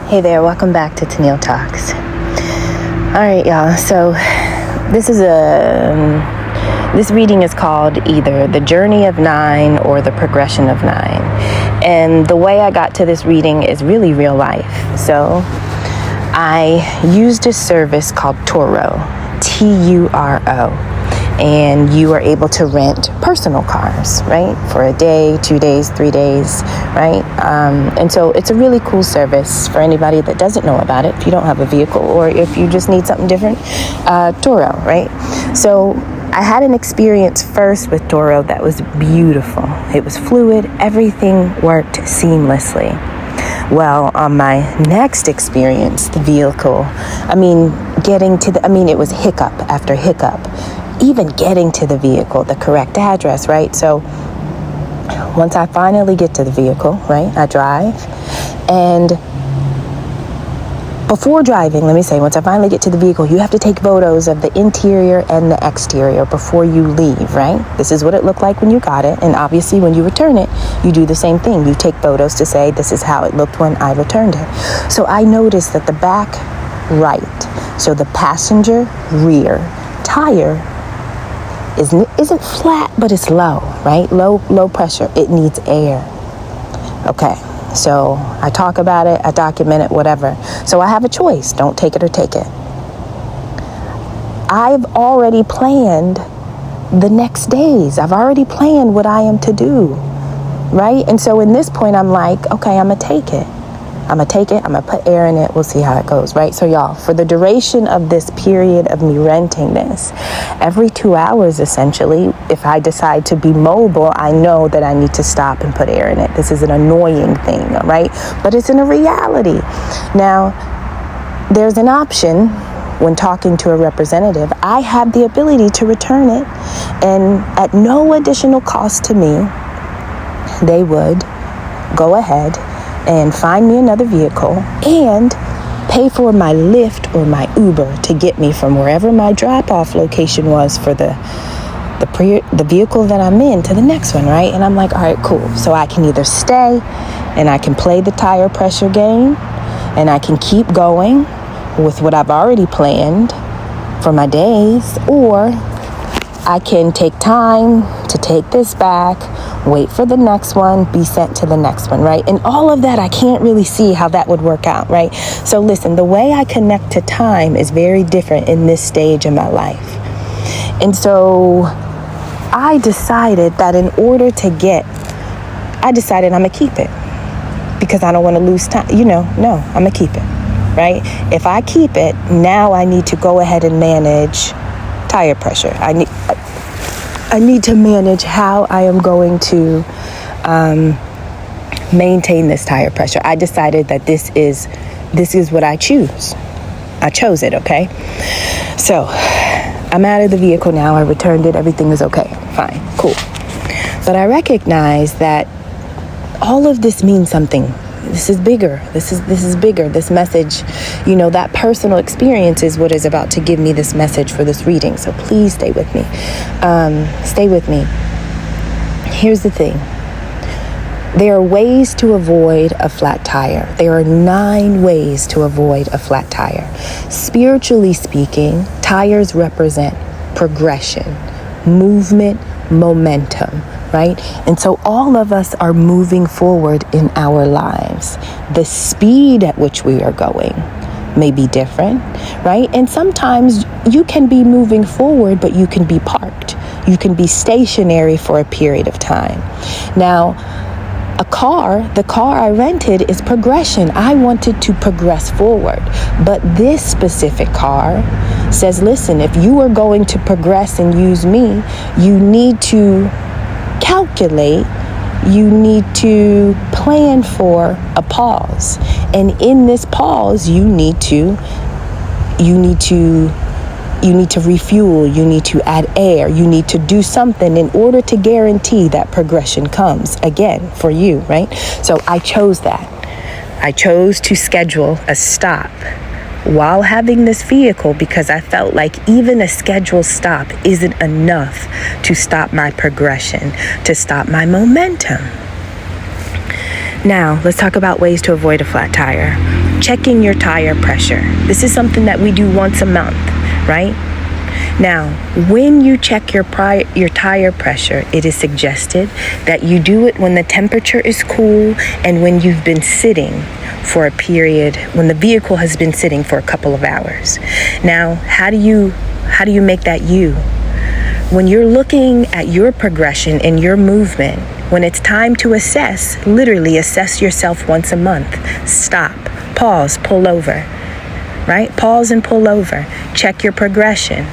Hey there, welcome back to Tennille Talks. Alright, y'all, so this reading is called either The Journey of 9 or The Progression of 9. And the way I got to this reading is really real life. So I used a service called Turo, Turo. And you are able to rent personal cars, right? For a day, 2 days, 3 days, right? And so it's a really cool service for anybody that doesn't know about it. If you don't have a vehicle or if you just need something different, Turo, right? So I had an experience first with Turo that was beautiful. It was fluid. Everything worked seamlessly. Well, on my next experience, the vehicle, it was hiccup after hiccup. Even getting to the vehicle, the correct address, right? So once I finally get to the vehicle, right, I drive. And before driving, once I finally get to the vehicle, you have to take photos of the interior and the exterior before you leave, right? This is what it looked like when you got it. And obviously when you return it, you do the same thing. You take photos to say, this is how it looked when I returned it. So I noticed that the back right, so the passenger rear tire isn't flat, but it's low, right? Low pressure. It needs air. Okay, so I talk about it, I document it, whatever. So I have a choice. Don't take it or take it. I've already planned the next days. I've already planned what I am to do, right? And so in this point, I'm like, okay, I'm going to take it. I'm going to put air in it. We'll see how it goes, right? So y'all, for the duration of this period of me renting this, every 2 hours, essentially, if I decide to be mobile, I know that I need to stop and put air in it. This is an annoying thing, right? But it's in a reality. Now, there's an option when talking to a representative. I have the ability to return it, and at no additional cost to me, they would go ahead and find me another vehicle and pay for my Lyft or my Uber to get me from wherever my drop-off location was for the vehicle that I'm in to the next one, right? And I'm like, all right, cool. So I can either stay and I can play the tire pressure game and I can keep going with what I've already planned for my days, or I can take time to take this back, wait for the next one, be sent to the next one, right? And all of that, I can't really see how that would work out, right? So listen, the way I connect to time is very different in this stage in my life. And so I decided that in order to I'm going to keep it because I don't want to lose time. I'm going to keep it, right? If I keep it, now I need to go ahead and manage tire pressure. I need to manage how I am going to maintain this tire pressure. I decided that this is what I choose. I chose it, okay? So I'm out of the vehicle now. I returned it. Everything is okay. Fine. Cool. But I recognize that all of this means something. This is bigger. This is bigger. This message, that personal experience is what is about to give me this message for this reading. So please stay with me. Stay with me. Here's the thing. There are ways to avoid a flat tire. There are 9 ways to avoid a flat tire. Spiritually speaking, tires represent progression, movement, momentum, right? And so all of us are moving forward in our lives. The speed at which we are going may be different, right? And sometimes you can be moving forward, but you can be parked. You can be stationary for a period of time. Now, the car I rented is progression. I wanted to progress forward. But this specific car says, listen, if you are going to progress and use me, you need to calculate, you need to plan for a pause. And in this pause, you need to refuel, you need to add air, you need to do something in order to guarantee that progression comes again for you, right? So I chose that. I chose to schedule a stop while having this vehicle because I felt like even a scheduled stop isn't enough to stop my progression, to stop my momentum. Now, let's talk about ways to avoid a flat tire. checking your tire pressure. This is something that we do once a month, right? Now, when you check your tire pressure, it is suggested that you do it when the temperature is cool and when you've been sitting for a period, when the vehicle has been sitting for a couple of hours. Now, how do you make that you? When you're looking at your progression and your movement, when it's time to assess, literally assess yourself once a month. Stop, pause, pull over. Right? Pause and pull over. Check your progression.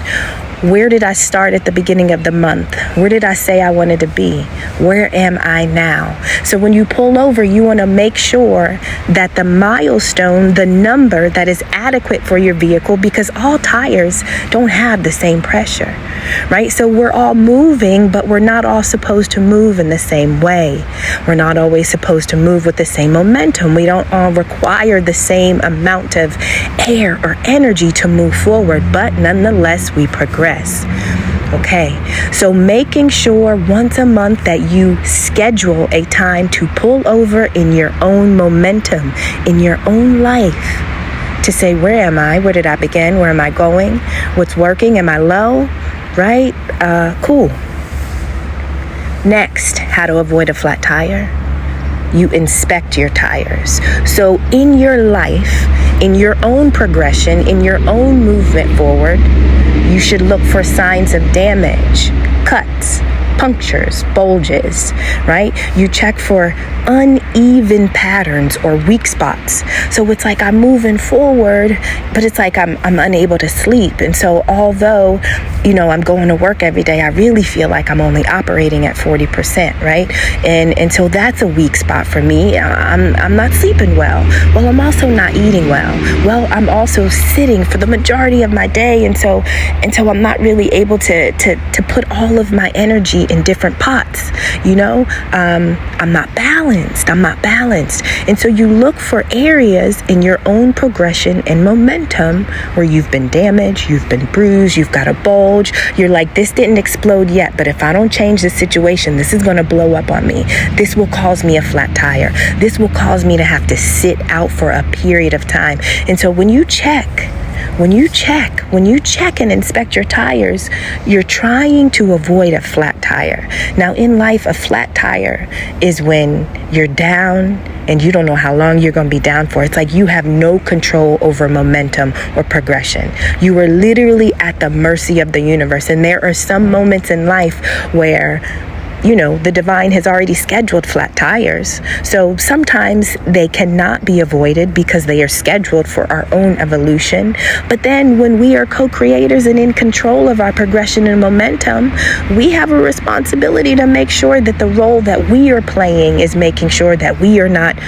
Where did I start at the beginning of the month? Where did I say I wanted to be? Where am I now? So when you pull over, you want to make sure that the milestone, the number that is adequate for your vehicle, because all tires don't have the same pressure, right? So we're all moving, but we're not all supposed to move in the same way. We're not always supposed to move with the same momentum. We don't all require the same amount of air or energy to move forward, but nonetheless, we progress. Okay, so making sure once a month that you schedule a time to pull over in your own momentum, in your own life, to say, where am I? Where did I begin? Where am I going? What's working? Am I low? Right? Cool. Next, how to avoid a flat tire. You inspect your tires. So in your life, in your own progression, in your own movement forward, you should look for signs of damage, cuts, punctures, bulges, right? You check for uneven patterns or weak spots. So it's like I'm moving forward, but it's like I'm unable to sleep. And so although, I'm going to work every day, I really feel like I'm only operating at 40%, right? And so that's a weak spot for me. I'm not sleeping well. Well, I'm also not eating well. Well, I'm also sitting for the majority of my day. And so I'm not really able to put all of my energy in different pots. I'm not balanced. And so you look for areas in your own progression and momentum where you've been damaged, you've been bruised, you've got a bulge. You're like, this didn't explode yet, but if I don't change the situation, this is going to blow up on me. This will cause me a flat tire. This will cause me to have to sit out for a period of time. And so when you check and inspect your tires, you're trying to avoid a flat tire. Now, in life, a flat tire is when you're down and you don't know how long you're going to be down for. It's like you have no control over momentum or progression. You are literally at the mercy of the universe. And there are some moments in life where the divine has already scheduled flat tires. So sometimes they cannot be avoided because they are scheduled for our own evolution. But then when we are co-creators and in control of our progression and momentum, we have a responsibility to make sure that the role that we are playing is making sure that we are not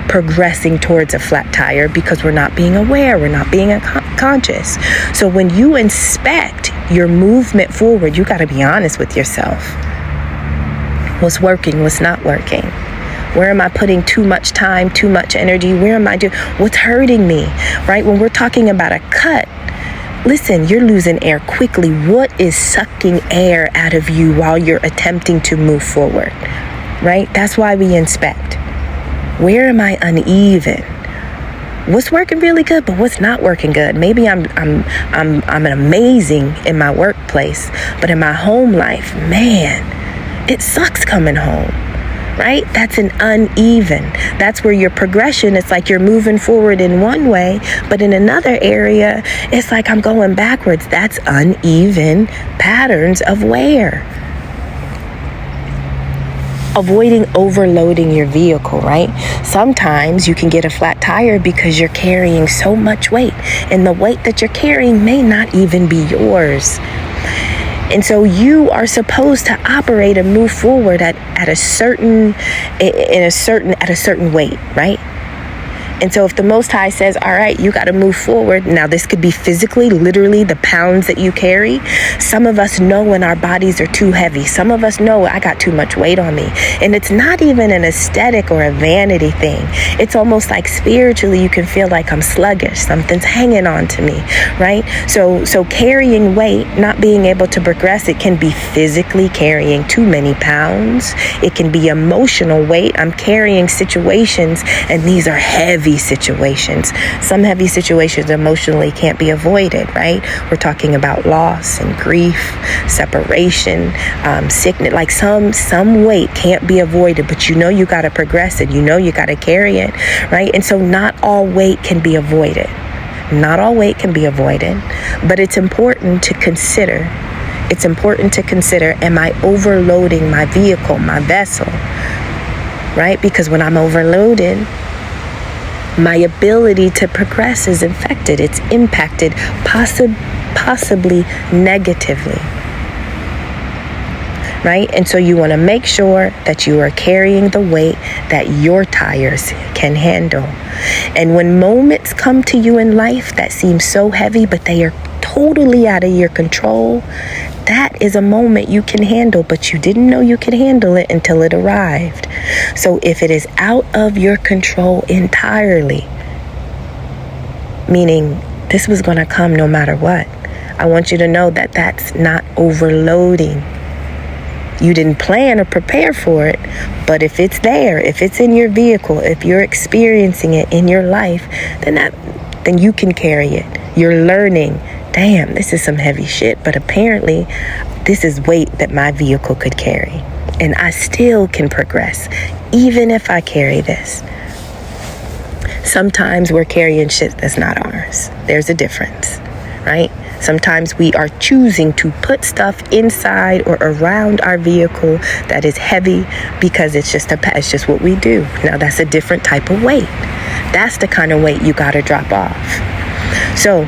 progressing towards a flat tire because we're not being aware, we're not being conscious. So when you inspect your movement forward, you got to be honest with yourself. What's working, what's not working? Where am I putting too much time, too much energy? Where am I doing? What's hurting me, right? When we're talking about a cut, listen, you're losing air quickly. What is sucking air out of you while you're attempting to move forward, right? That's why we inspect. Where am I uneven? What's working really good, but what's not working good? Maybe I'm amazing in my workplace, but in my home life, man, it sucks coming home, right? That's an uneven. That's where your progression, it's like you're moving forward in one way, but in another area, it's like I'm going backwards. That's uneven patterns of wear. Avoiding overloading your vehicle, right? Sometimes you can get a flat tire because you're carrying so much weight, and the weight that you're carrying may not even be yours. And so you are supposed to operate and move forward at a certain weight, right? And so if the Most High says, all right, you got to move forward. Now, this could be physically, literally the pounds that you carry. Some of us know when our bodies are too heavy. Some of us know I got too much weight on me. And it's not even an aesthetic or a vanity thing. It's almost like spiritually you can feel like I'm sluggish. Something's hanging on to me, right? So carrying weight, not being able to progress, it can be physically carrying too many pounds. It can be emotional weight. I'm carrying situations and these are heavy heavy situations. Some heavy situations emotionally can't be avoided, right? We're talking about loss and grief, separation, sickness. Like some weight can't be avoided, but you got to progress it. You got to carry it, right? And so not all weight can be avoided. Not all weight can be avoided, but it's important to consider. It's important to consider, am I overloading my vehicle, my vessel, right? Because when I'm overloaded, my ability to progress is affected. It's impacted possibly negatively, right? And so you want to make sure that you are carrying the weight that your tires can handle. And when moments come to you in life that seem so heavy, but they are totally out of your control, that is a moment you can handle, but you didn't know you could handle it until it arrived. So if it is out of your control entirely, meaning this was going to come no matter what, I want you to know that that's not overloading. You didn't plan or prepare for it, but if it's there, if it's in your vehicle, if you're experiencing it in your life, then you can carry it. You're learning, damn, this is some heavy shit, but apparently this is weight that my vehicle could carry, and I still can progress, even if I carry this. Sometimes we're carrying shit that's not ours. There's a difference, right? Sometimes we are choosing to put stuff inside or around our vehicle that is heavy because it's just what we do. Now that's a different type of weight. That's the kind of weight you got to drop off. So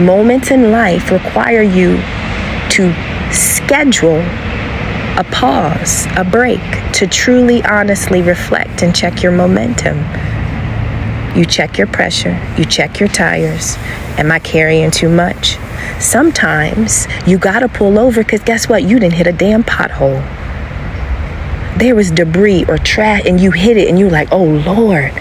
moments in life require you to schedule a pause, a break, to truly, honestly reflect and check your momentum. You check your pressure, you check your tires. Am I carrying too much? Sometimes you gotta pull over because guess what? You didn't hit a damn pothole. There was debris or trash and you hit it and you're like, oh Lord,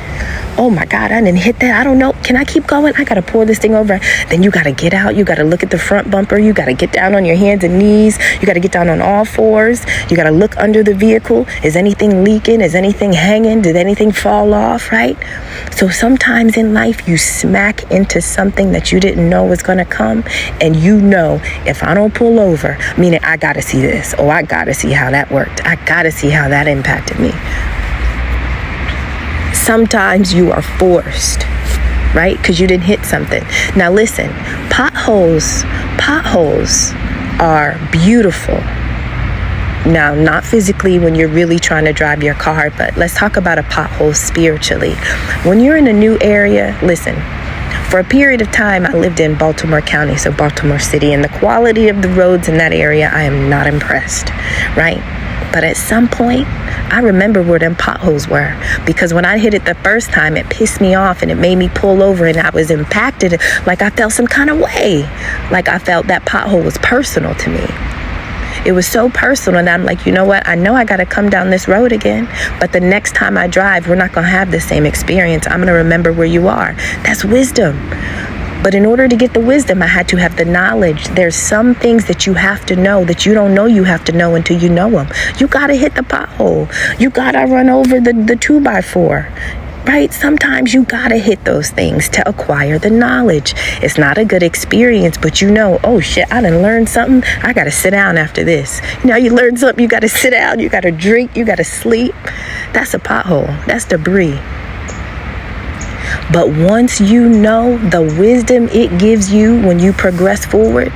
oh my God, I didn't hit that. I don't know. Can I keep going? I gotta pull this thing over. Then you gotta get out. You gotta look at the front bumper. You gotta get down on your hands and knees. You gotta get down on all fours. You gotta look under the vehicle. Is anything leaking? Is anything hanging? Did anything fall off, right? So sometimes in life you smack into something that you didn't know was gonna come, and if I don't pull over, meaning I gotta see this. Oh, I gotta see how that worked. I gotta see how that impacted me. Sometimes you are forced, right? Because you didn't hit something. Now listen, potholes are beautiful. Now, not physically when you're really trying to drive your car, but let's talk about a pothole spiritually. When you're in a new area, listen, for a period of time, I lived in Baltimore County, so Baltimore City, and the quality of the roads in that area, I am not impressed, right? But at some point, I remember where them potholes were, because when I hit it the first time, it pissed me off and it made me pull over, and I was impacted. Like I felt some kind of way. Like I felt that pothole was personal to me. It was so personal, and I'm like, you know what? I know I got to come down this road again, but the next time I drive, we're not going to have the same experience. I'm going to remember where you are. That's wisdom. But in order to get the wisdom, I had to have the knowledge. There's some things that you have to know that you don't know you have to know until you know them. You got to hit the pothole. You got to run over the 2x4. Right? Sometimes you gotta hit those things to acquire the knowledge. It's not a good experience, but oh shit, I done learned something. I gotta sit down after this. You learn something, you gotta sit down, you gotta drink, you gotta sleep. That's a pothole. That's debris. But once you know the wisdom it gives you when you progress forward,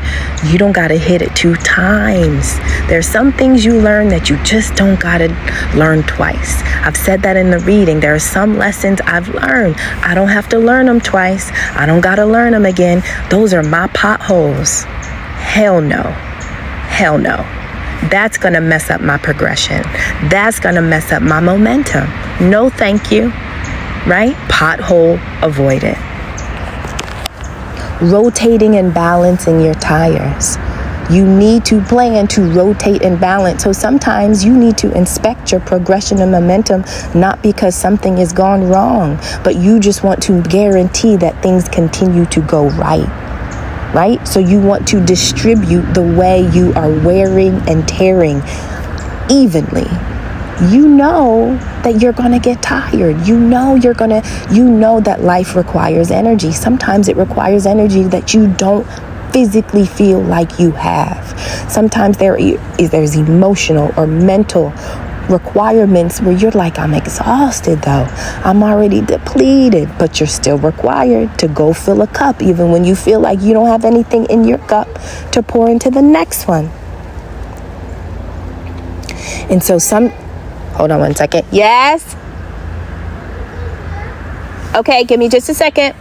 you don't got to hit it 2 times. There's some things you learn that you just don't got to learn twice. I've said that in the reading. There are some lessons I've learned. I don't have to learn them twice. I don't got to learn them again. Those are my potholes. Hell no. Hell no. That's going to mess up my progression. That's going to mess up my momentum. No, thank you. Right? Pothole avoided. Rotating and balancing your tires. You need to plan to rotate and balance. So sometimes you need to inspect your progression and momentum, not because something has gone wrong, but you just want to guarantee that things continue to go right. Right? So you want to distribute the way you are wearing and tearing evenly. you know that you're going to get tired. You know that life requires energy. Sometimes it requires energy that you don't physically feel like you have. Sometimes there's emotional or mental requirements where you're like, I'm exhausted though. I'm already depleted, but you're still required to go fill a cup even when you feel like you don't have anything in your cup to pour into the next one. And so hold on one second. Yes? Okay, give me just a second.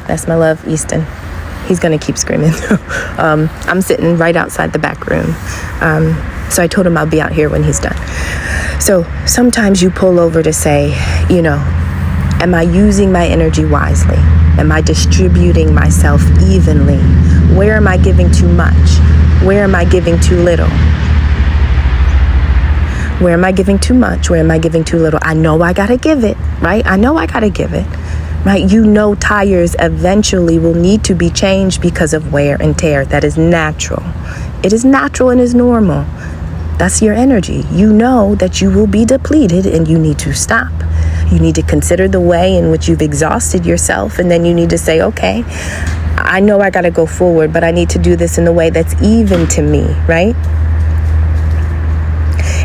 That's my love, Easton. He's gonna keep screaming. I'm sitting right outside the back room. So I told him I'll be out here when he's done. So sometimes you pull over to say, am I using my energy wisely? Am I distributing myself evenly? Where am I giving too much? Where am I giving too little? Where am I giving too much? Where am I giving too little? I know I gotta give it, right? I know I gotta give it, right? Tires eventually will need to be changed because of wear and tear. That is natural. It is natural and is normal. That's your energy. You know that you will be depleted and you need to stop. You need to consider the way in which you've exhausted yourself, and then you need to say, okay, I know I gotta go forward, but I need to do this in the way that's even to me, right?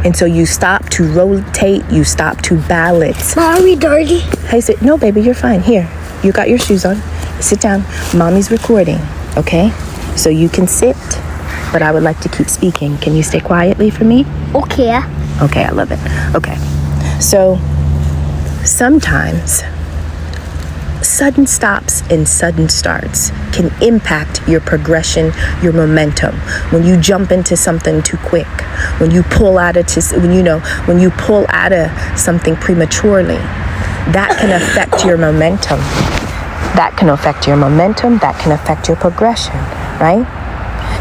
And so you stop to rotate, you stop to balance. Are we dirty? Hey, no, baby, you're fine. Here, you got your shoes on. Sit down. Mommy's recording, okay? So you can sit, but I would like to keep speaking. Can you stay quietly for me? Okay. Okay, I love it. Okay, so sometimes sudden stops and sudden starts can impact your progression, your momentum. When you jump into something too quick, when you pull out of something prematurely, that can affect your momentum. That can affect your momentum. That can affect your progression, right?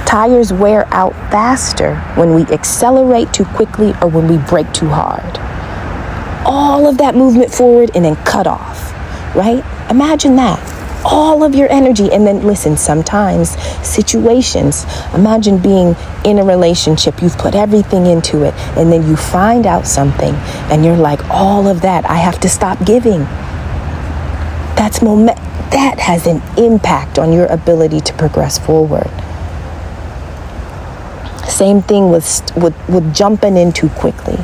Tires wear out faster when we accelerate too quickly or when we brake too hard. All of that movement forward and then cut off, right? Imagine that. All of your energy. And then listen, sometimes situations, imagine being in a relationship, you've put everything into it, and then you find out something and you're like, all of that, I have to stop giving. That has an impact on your ability to progress forward. Same thing with jumping in too quickly.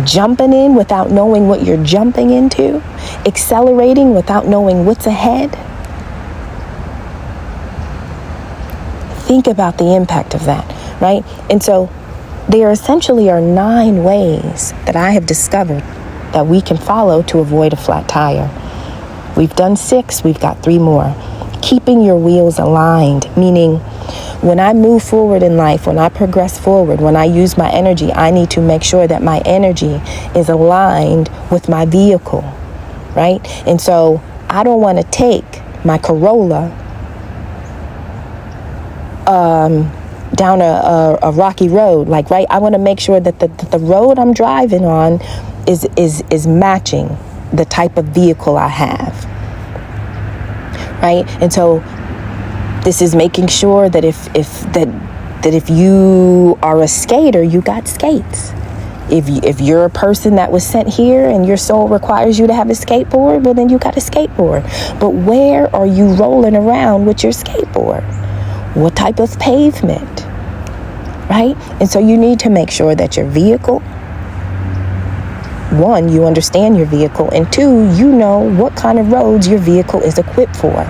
Jumping in without knowing what you're jumping into, accelerating without knowing what's ahead. Think about the impact of that, right? And so there essentially are 9 ways that I have discovered that we can follow to avoid a flat tire. We've done 6, we've got 3 more. Keeping your wheels aligned, meaning when I move forward in life, when I progress forward, when I use my energy, I need to make sure that my energy is aligned with my vehicle, right? And so I don't want to take my Corolla down a rocky road, right? I want to make sure that the road I'm driving on is matching the type of vehicle I have, right? And so this is making sure that if you are a skater, you got skates. If you're a person that was sent here and your soul requires you to have a skateboard, well, then you got a skateboard. But where are you rolling around with your skateboard? What type of pavement, right? And so you need to make sure that your vehicle, 1, you understand your vehicle, and 2, you know what kind of roads your vehicle is equipped for.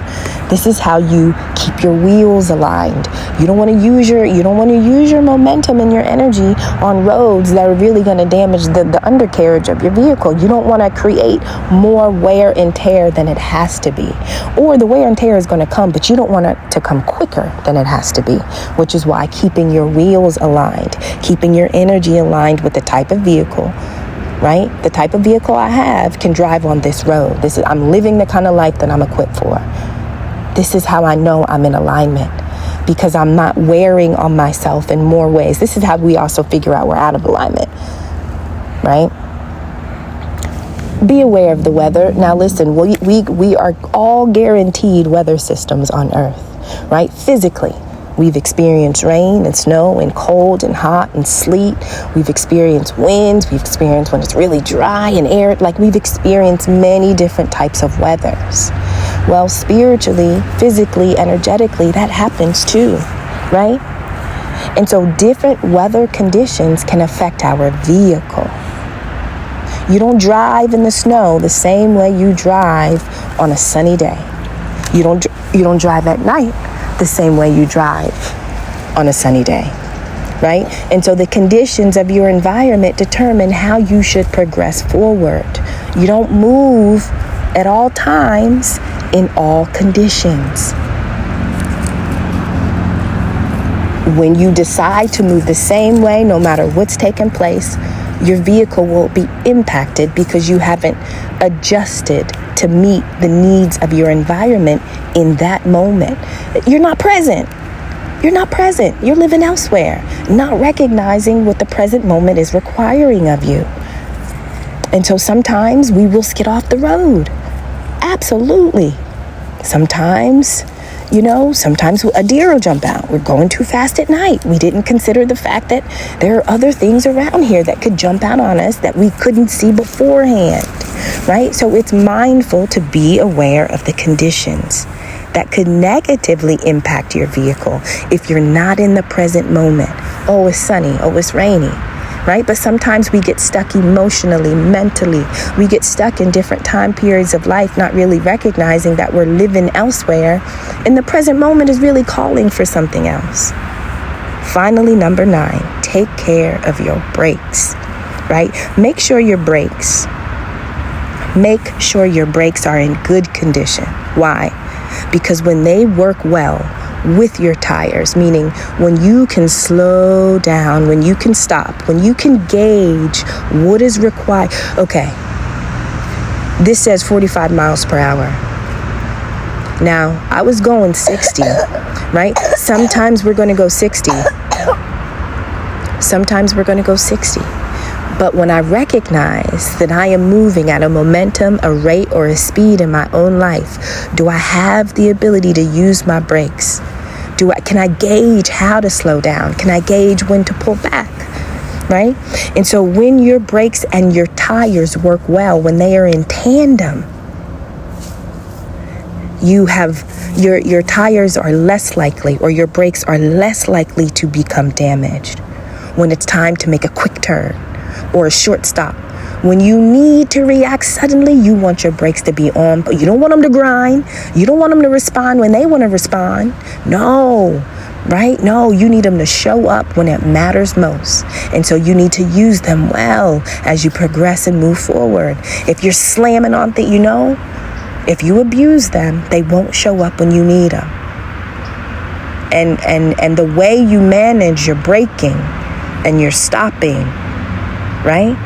This is how you keep your wheels aligned. You don't want to use your momentum and your energy on roads that are really going to damage the undercarriage of your vehicle. You don't want to create more wear and tear than it has to be. Or the wear and tear is going to come, but you don't want it to come quicker than it has to be, which is why keeping your wheels aligned, keeping your energy aligned with the type of vehicle, right? The type of vehicle I have can drive on this road. I'm living the kind of life that I'm equipped for. This is how I know I'm in alignment, because I'm not wearing on myself in more ways. This is how we also figure out we're out of alignment, right? Be aware of the weather. Now listen, we are all guaranteed weather systems on Earth, right? Physically, We've experienced rain and snow and cold and hot and sleet. We've experienced winds. We've experienced when it's really dry and arid. Like, we've experienced many different types of weathers. Well, spiritually, physically, energetically, that happens too, right? And so different weather conditions can affect our vehicle. You don't drive in the snow the same way you drive on a sunny day. You don't drive at night the same way you drive on a sunny day, right? And so the conditions of your environment determine how you should progress forward. You don't move at all times in all conditions. When you decide to move the same way, no matter what's taking place, your vehicle will be impacted because you haven't adjusted to meet the needs of your environment in that moment. You're not present. You're not present. You're living elsewhere, not recognizing what the present moment is requiring of you. And so sometimes we will skid off the road. Absolutely. Sometimes a deer will jump out. We're going too fast at night. We didn't consider the fact that there are other things around here that could jump out on us that we couldn't see beforehand, right? So it's mindful to be aware of the conditions that could negatively impact your vehicle if you're not in the present moment. Oh, it's sunny. Oh, it's rainy. Right? But sometimes we get stuck emotionally, mentally. We get stuck in different time periods of life, not really recognizing that we're living elsewhere, and the present moment is really calling for something else. Finally, number 9, take care of your brakes, right? Make sure your brakes are in good condition. Why? Because when they work well with your tires, meaning when you can slow down, when you can stop, when you can gauge what is required. Okay, this says 45 miles per hour. Now, I was going 60, right? Sometimes we're going to go 60. Sometimes we're going to go 60. But when I recognize that I am moving at a momentum, a rate, or a speed in my own life, do I have the ability to use my brakes? Can I gauge how to slow down? Can I gauge when to pull back? Right? And so when your brakes and your tires work well, when they are in tandem, you have your tires are less likely, or your brakes are less likely to become damaged when it's time to make a quick turn or a short stop. When you need to react suddenly, you want your brakes to be on, but you don't want them to grind. You don't want them to respond when they want to respond. No, right? No, you need them to show up when it matters most. And so you need to use them well as you progress and move forward. If you're slamming on things, if you abuse them, they won't show up when you need them. And the way you manage your braking and your stopping, right?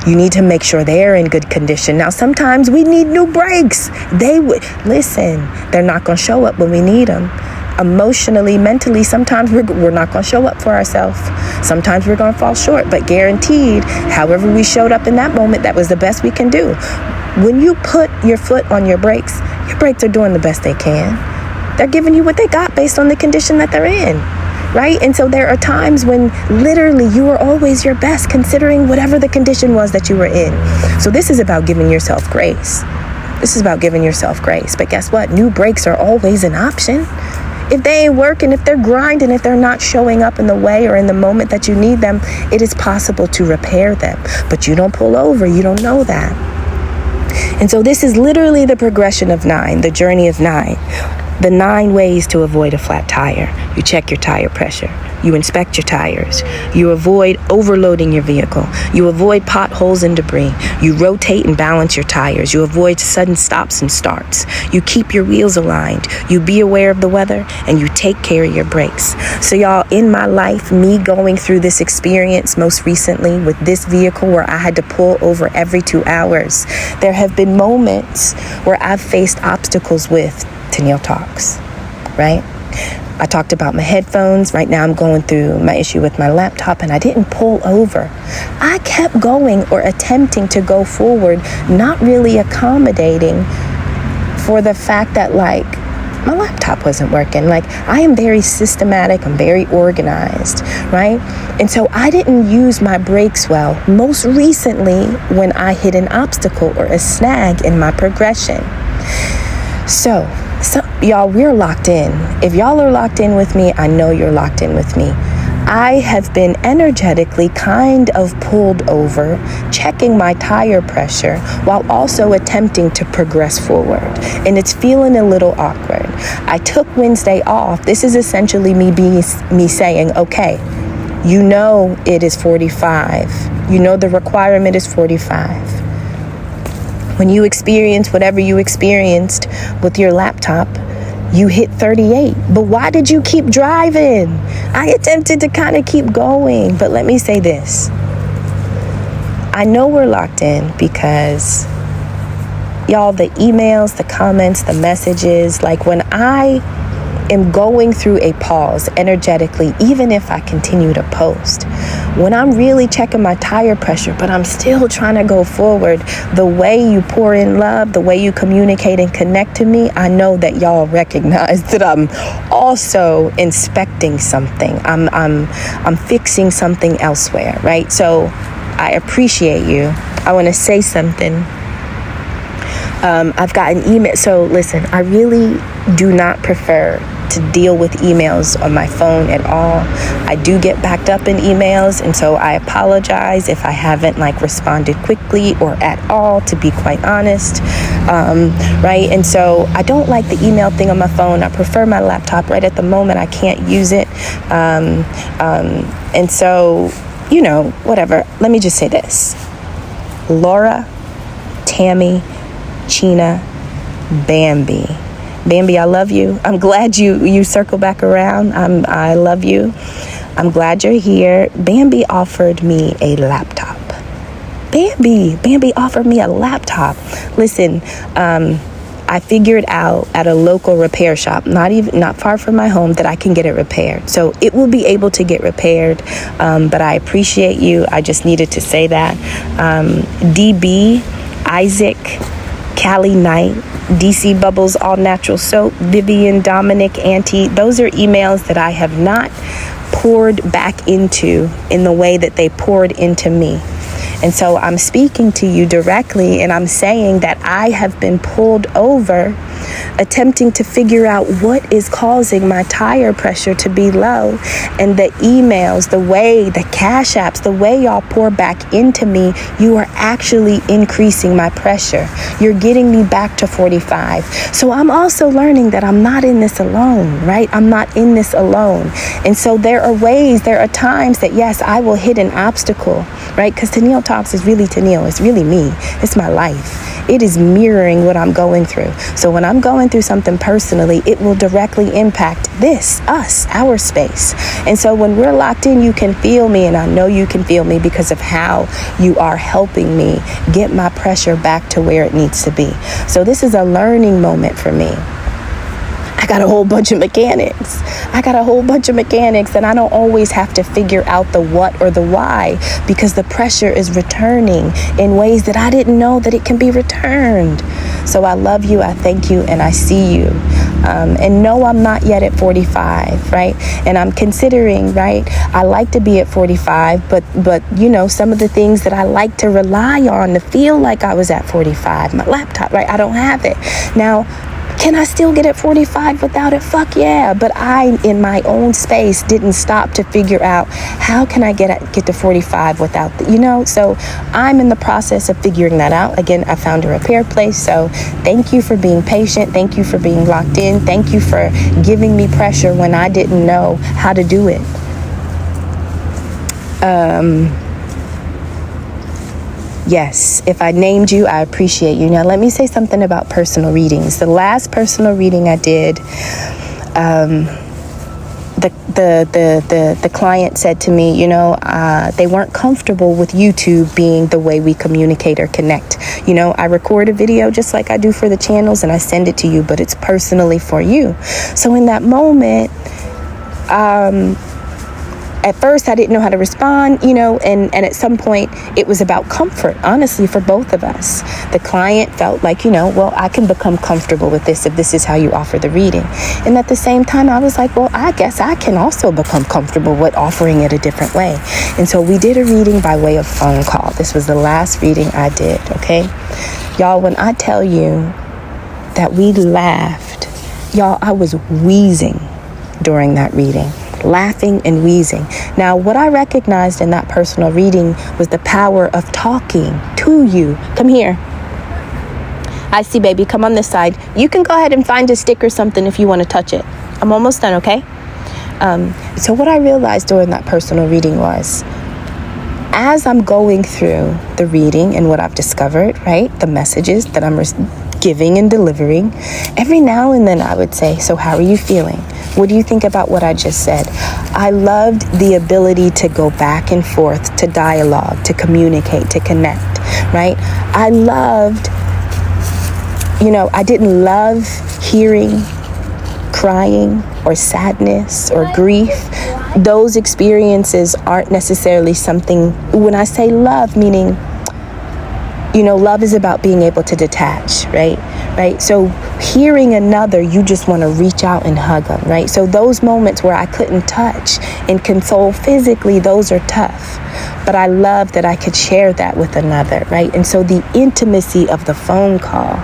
You need to make sure they're in good condition. Now, sometimes we need new brakes. They're not going to show up when we need them. Emotionally, mentally, sometimes we're not going to show up for ourselves. Sometimes we're going to fall short, but guaranteed, however we showed up in that moment, that was the best we can do. When you put your foot on your brakes are doing the best they can. They're giving you what they got based on the condition that they're in. Right? And so there are times when literally you are always your best considering whatever the condition was that you were in. So this is about giving yourself grace. But guess what? New brakes are always an option. If they ain't working, if they're grinding, if they're not showing up in the way or in the moment that you need them, it is possible to repair them. But you don't pull over. You don't know that. And so this is literally the progression of 9, the journey of 9. The 9 ways to avoid a flat tire. You check your tire pressure. You inspect your tires. You avoid overloading your vehicle. You avoid potholes and debris. You rotate and balance your tires. You avoid sudden stops and starts. You keep your wheels aligned. You be aware of the weather, and you take care of your brakes. So y'all, in my life, me going through this experience most recently with this vehicle where I had to pull over every 2 hours, there have been moments where I've faced obstacles with Tennille Talks, right? I talked about my headphones. Right now I'm going through my issue with my laptop, and I didn't pull over. I kept going or attempting to go forward, not really accommodating for the fact that my laptop wasn't working. Like, I am very systematic, I'm very organized, right? And so I didn't use my brakes well, most recently when I hit an obstacle or a snag in my progression. So y'all, we're locked in. If y'all are locked in with me, I know you're locked in with me. I have been energetically kind of pulled over, checking my tire pressure while also attempting to progress forward. And it's feeling a little awkward. I took Wednesday off. This is essentially me saying, okay, you know it is 45. You know the requirement is 45. When you experience whatever you experienced with your laptop, you hit 38. But why did you keep driving? I attempted to kind of keep going. But let me say this. I know we're locked in because, y'all, the emails, the comments, the messages, like when I am going through a pause energetically, even if I continue to post, when I'm really checking my tire pressure, but I'm still trying to go forward, the way you pour in love, the way you communicate and connect to me, I know that y'all recognize that I'm also inspecting something. I'm fixing something elsewhere, right? So I appreciate you. I want to say something. I've got an email. So listen, I really do not prefer to deal with emails on my phone at all. I do get backed up in emails, and so I apologize if I haven't responded quickly or at all, to be quite honest. Right? And so I don't like the email thing on my phone. I prefer my laptop. Right at the moment, I can't use it. And so, whatever. Let me just say this. Laura, Tammy, Chena, Bambi, I love you. I'm glad you circle back around. I love you. I'm glad you're here. Bambi offered me a laptop. Bambi offered me a laptop. Listen, I figured out at a local repair shop, not far from my home, that I can get it repaired. So it will be able to get repaired. But I appreciate you. I just needed to say that. DB, Isaac, Callie Knight, DC Bubbles All Natural Soap, Vivian, Dominic, Auntie, those are emails that I have not poured back into in the way that they poured into me. And so I'm speaking to you directly, and I'm saying that I have been pulled over attempting to figure out what is causing my tire pressure to be low. And the emails, the way, the cash apps, the way y'all pour back into me, you are actually increasing my pressure. You're getting me back to 45. So I'm also learning that I'm not in this alone, right? I'm not in this alone. And so there are times that, yes, I will hit an obstacle, right? Because Tennille Talks is really Tennille. It's really me. It's my life. It is mirroring what I'm going through. So when I'm going through something personally, it will directly impact us, our space. And so when we're locked in, you can feel me, and I know you can feel me because of how you are helping me get my pressure back to where it needs to be. So this is a learning moment for me. I got a whole bunch of mechanics. And I don't always have to figure out the what or the why, because the pressure is returning in ways that I didn't know that it can be returned. So I love you, I thank you, and I see you. And no, I'm not yet at 45, right? And I'm considering, right? I like to be at 45, but some of the things that I like to rely on to feel like I was at 45, my laptop, right? I don't have it. Now, can I still get at 45 without it? Fuck yeah. But I, in my own space, didn't stop to figure out how can I get to 45 without, So I'm in the process of figuring that out. Again, I found a repair place. So thank you for being patient. Thank you for being locked in. Thank you for giving me pressure when I didn't know how to do it. Yes, if I named you, I appreciate you. Now, let me say something about personal readings. The last personal reading I did, the client said to me, they weren't comfortable with YouTube being the way we communicate or connect. I record a video just like I do for the channels, and I send it to you, but it's personally for you. So in that moment, at first I didn't know how to respond, and at some point it was about comfort, honestly, for both of us. The client felt like, well, I can become comfortable with this if this is how you offer the reading. And at the same time, I was like, well, I guess I can also become comfortable with offering it a different way. And so we did a reading by way of phone call. This was the last reading I did, okay? Y'all, when I tell you that we laughed, y'all, I was wheezing during that reading. Laughing and wheezing. Now, what I recognized in that personal reading was the power of talking to you. Come here. I see, baby. Come on this side. You can go ahead and find a stick or something if you want to touch it. I'm almost done, okay? So what I realized during that personal reading was, as I'm going through the reading and what I've discovered, right, the messages that I'm giving and delivering, every now and then I would say, so how are you feeling? What do you think about what I just said? I loved the ability to go back and forth, to dialogue, to communicate, to connect, right? I loved, I didn't love hearing crying or sadness or grief. Those experiences aren't necessarily something, when I say love, meaning, love is about being able to detach, right? So hearing another, you just want to reach out and hug them, right? So those moments where I couldn't touch and console physically, those are tough. But I love that I could share that with another, right? And so the intimacy of the phone call.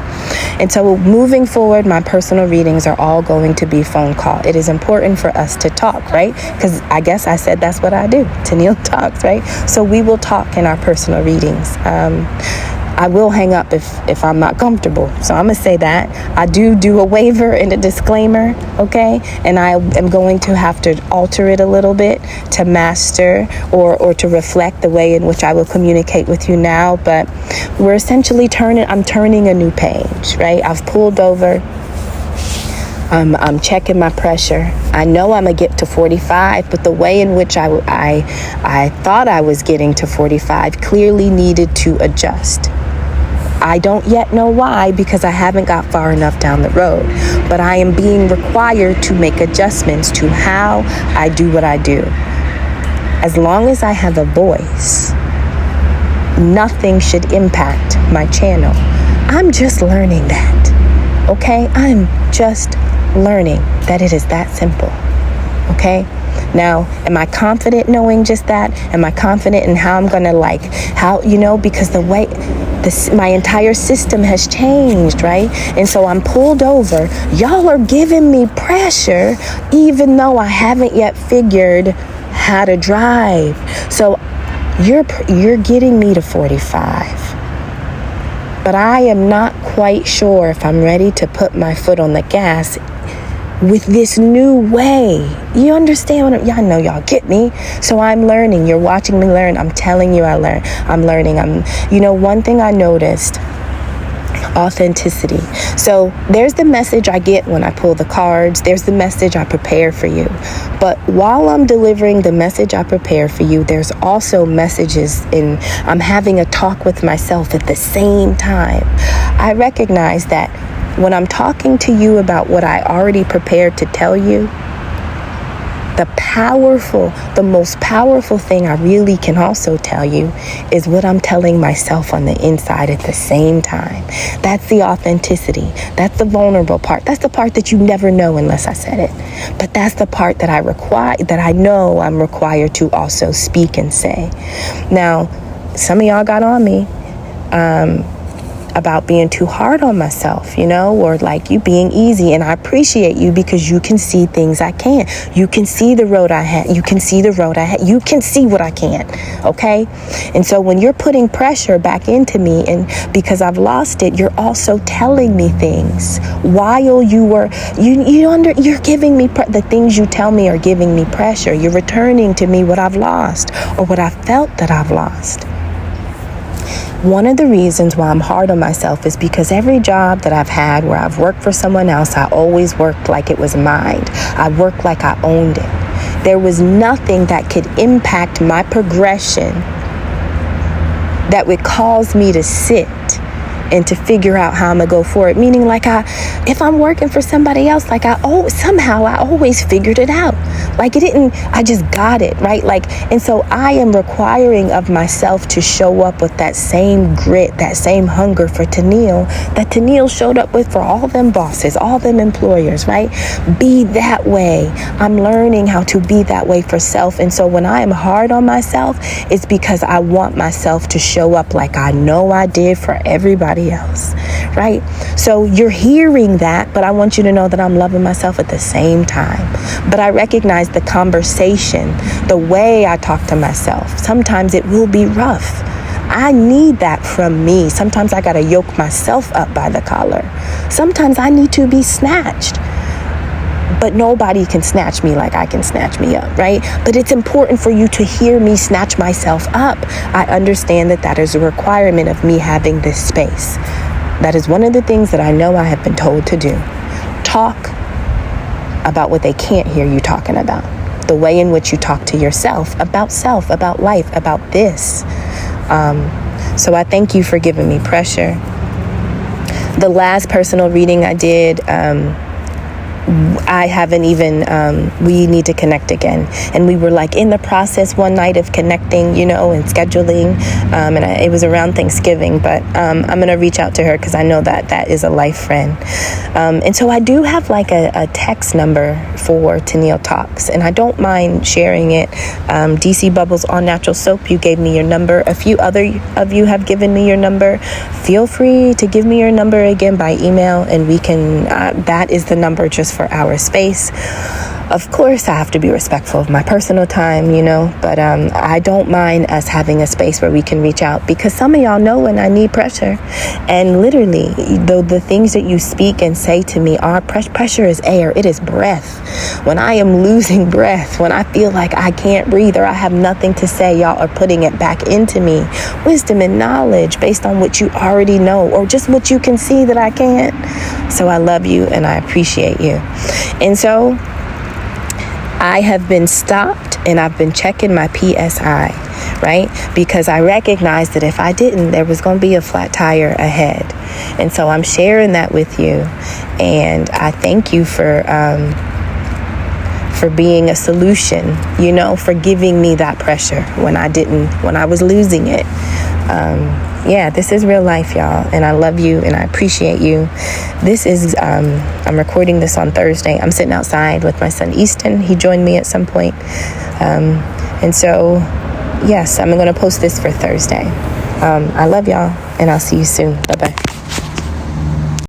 And so moving forward, my personal readings are all going to be phone call. It is important for us to talk, right? Because I guess I said that's what I do. Tennille talks, right? So we will talk in our personal readings. I will hang up if I'm not comfortable. So I'm going to say that. I do a waiver and a disclaimer, okay? And I am going to have to alter it a little bit to master or to reflect the way in which I will communicate with you now. But we're essentially I'm turning a new page, right? I've pulled over. I'm checking my pressure. I know I'm going to get to 45, but the way in which I thought I was getting to 45 clearly needed to adjust. I don't yet know why, because I haven't got far enough down the road, but I am being required to make adjustments to how I do what I do. As long as I have a voice, nothing should impact my channel. I'm just learning that, okay? I'm just learning that it is that simple, okay? Now, am I confident knowing just that? Am I confident in how I'm gonna because the way my entire system has changed, right? And so I'm pulled over. Y'all are giving me pressure, even though I haven't yet figured how to drive. So you're getting me to 45. But I am not quite sure if I'm ready to put my foot on the gas with this new way. You understand what y'all know, y'all get me? So I'm learning. You're watching me learn. I'm telling you I'm learning. One thing I noticed, authenticity. So there's the message I get when I pull the cards. There's the message I prepare for you. But while I'm delivering the message I prepare for you, there's also messages I'm having a talk with myself at the same time. I recognize that when I'm talking to you about what I already prepared to tell you, the most powerful thing I really can also tell you is what I'm telling myself on the inside at the same time. That's the authenticity. That's the vulnerable part. That's the part that you never know unless I said it. But that's the part that I know I'm required to also speak and say. Now, some of y'all got on me about being too hard on myself, or like you being easy. And I appreciate you because you can see things I can't. You can see the road I had. You can see the road I had. You can see what I can't. Okay. And so when you're putting pressure back into me, and because I've lost it, you're also telling me things while you're giving me the things you tell me are giving me pressure. You're returning to me what I've lost or what I felt that I've lost. One of the reasons why I'm hard on myself is because every job that I've had where I've worked for someone else, I always worked like it was mine. I worked like I owned it. There was nothing that could impact my progression that would cause me to sit and to figure out how I'm gonna go for it. Meaning, like, if I'm working for somebody else, like, somehow I always figured it out. Like, I just got it, right? Like, and so I am requiring of myself to show up with that same grit, that same hunger for Tennille that Tennille showed up with for all them bosses, all them employers, right? Be that way. I'm learning how to be that way for self. And so when I am hard on myself, it's because I want myself to show up like I know I did for everybody else, right? So you're hearing that, but I want you to know that I'm loving myself at the same time. But I recognize the conversation, the way I talk to myself. Sometimes it will be rough. I need that from me. Sometimes I gotta yoke myself up by the collar. Sometimes I need to be snatched. But nobody can snatch me like I can snatch me up, right? But it's important for you to hear me snatch myself up. I understand that is a requirement of me having this space. That is one of the things that I know I have been told to do. Talk about what they can't hear you talking about. The way in which you talk to yourself, about life, about this. So I thank you for giving me pressure. The last personal reading I did, I haven't even, we need to connect again. And we were like in the process one night of connecting, and scheduling. It was around Thanksgiving, but I'm going to reach out to her because I know that is a life friend. And so I do have like a text number for Tennille Talks, and I don't mind sharing it. DC Bubbles All Natural Soap, you gave me your number. A few other of you have given me your number. Feel free to give me your number again by email, and we can, that is the number just for our space. Of course, I have to be respectful of my personal time, but I don't mind us having a space where we can reach out, because some of y'all know when I need pressure. And literally, the things that you speak and say to me are pressure is air. It is breath. When I am losing breath, when I feel like I can't breathe or I have nothing to say, y'all are putting it back into me. Wisdom and knowledge based on what you already know or just what you can see that I can't. So I love you and I appreciate you. And so I have been stopped and I've been checking my PSI, right? Because I recognized that if I didn't, there was going to be a flat tire ahead. And so I'm sharing that with you. And I thank you for being a solution, for giving me that pressure when I was losing it. This is real life, y'all, and I love you and I appreciate you. This is, I'm recording this on Thursday. I'm sitting outside with my son, Easton. He joined me at some point. And so, yes, I'm going to post this for Thursday. I love y'all, and I'll see you soon. Bye-bye.